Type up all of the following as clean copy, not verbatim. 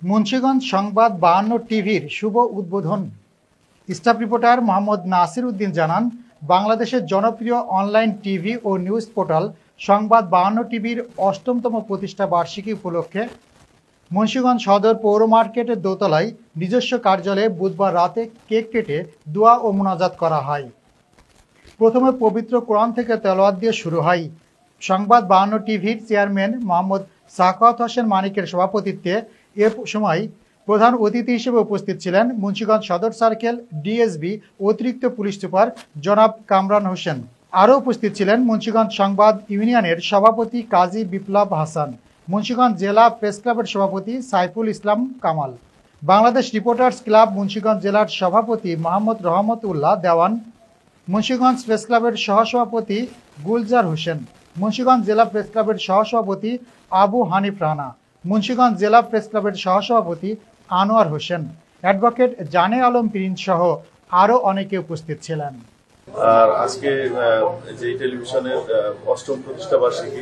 মুন্সিগঞ্জ সংবাদ 52 টিভির শুভ উদ্বোধন। স্টাফ রিপোর্টার মোহাম্মদ নাসির উদ্দিন জানান, বাংলাদেশের জনপ্রিয় অনলাইন টিভি ও নিউজ পোর্টাল সংবাদ 52 টিভির ৮ম প্রতিষ্ঠা বার্ষিকী উপলক্ষে মুন্সিগঞ্জ সদর পৌর মার্কেটের দোতলায় নিজস্ব কার্যালয়ে বুধবার রাতে কেক কেটে দোয়া ও মোনাজাত করা হয়। প্রথমে পবিত্র কোরআন থেকে তেলাওয়াত দিয়ে শুরু হয়। সংবাদ 52 টিভির চেয়ারম্যান মোহাম্মদ সাখাওয়াত হোসেন মানিকের সভাপতিত্বে এ সময় প্রধান অতিথি হিসেবে উপস্থিত ছিলেন মুন্সিগঞ্জ সদর সার্কেল ডিএসবি অতিরিক্ত পুলিশ সুপার জনাব কামরান হোসেন। আরও উপস্থিত ছিলেন মুন্সিগঞ্জ সংবাদ ইউনিয়নের সভাপতি কাজী বিপ্লব হাসান, মুন্সিগঞ্জ জেলা প্রেস ক্লাবের সভাপতি সাইফুল ইসলাম কামাল, বাংলাদেশ রিপোর্টার্স ক্লাব মুন্সিগঞ্জ জেলার সভাপতি মোহাম্মদ রহমত উল্লাহ দেওয়ান, মুন্সিগঞ্জ প্রেস ক্লাবের সহসভাপতি গুলজার হোসেন, মুন্সিগঞ্জ জেলা প্রেস ক্লাবের সহসভাপতি আবু হানিফ রানা, মুন্সিগঞ্জ জেলা প্রেস ক্লাবের সহসভাপতি আনোয়ার হোসেন, অ্যাডভোকেট জানে আলম প্রিন্স সহ আরও অনেকে উপস্থিত ছিলেন। আর আজকে যে টেলিভিশনের ৮ম প্রতিষ্ঠা বার্ষিকী,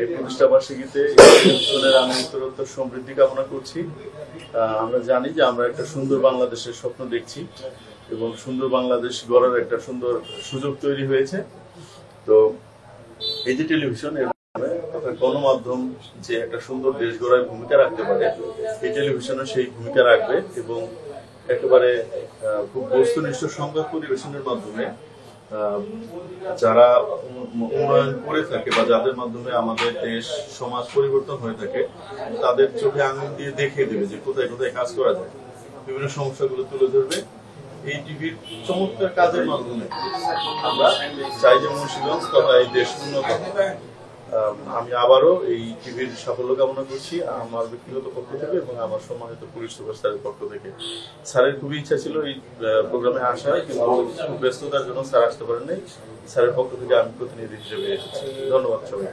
এই প্রতিষ্ঠা বার্ষিকীতে টেলিভিশনের আমি উত্তরোত্তর সমৃদ্ধি কামনা করছি। আমরা জানি যে আমরা একটা সুন্দর বাংলাদেশের স্বপ্ন দেখছি এবং সুন্দর বাংলাদেশ গড়ার একটা সুন্দর সুযোগ তৈরি হয়েছে। তো এই যে টেলিভিশন গণমাধ্যম যে একটা সুন্দর দেশ গড়ায় ভূমিকা রাখতে পারে, এই টেলিভিশনও সেই ভূমিকা রাখবে এবং একেবারে খুব বস্তুনিষ্ঠ সংবাদ পরিবেশনের মাধ্যমে যারা উন্নয়ন করে থাকে বা যাদের মাধ্যমে আমাদের দেশ সমাজ পরিবর্তন হয়ে থাকে, তাদের চোখে আঙুল দিয়ে দেখিয়ে দেবে যে কোথায় কোথায় কাজ করা যায়, বিভিন্ন সমস্যাগুলো তুলে ধরবে। এই টিভির চমৎকার কাজের মাধ্যমে আমরা চাই যে মুন্সিগঞ্জ তথা এই দেশ উন্নত। আমি আবারও এই টিভির সাফল্য কামনা করছি আমার ব্যক্তিগত পক্ষ থেকে এবং আমার সম্মানিত পুলিশ সুপার স্যারের পক্ষ থেকে। স্যারের খুবই ইচ্ছা ছিল এই প্রোগ্রামে আসার, কিন্তু খুব ব্যস্ততার জন্য স্যার আসতে পারেন নাই। স্যারের পক্ষ থেকে আমি প্রতিনিধি হিসেবে এসেছি। ধন্যবাদ সবাই।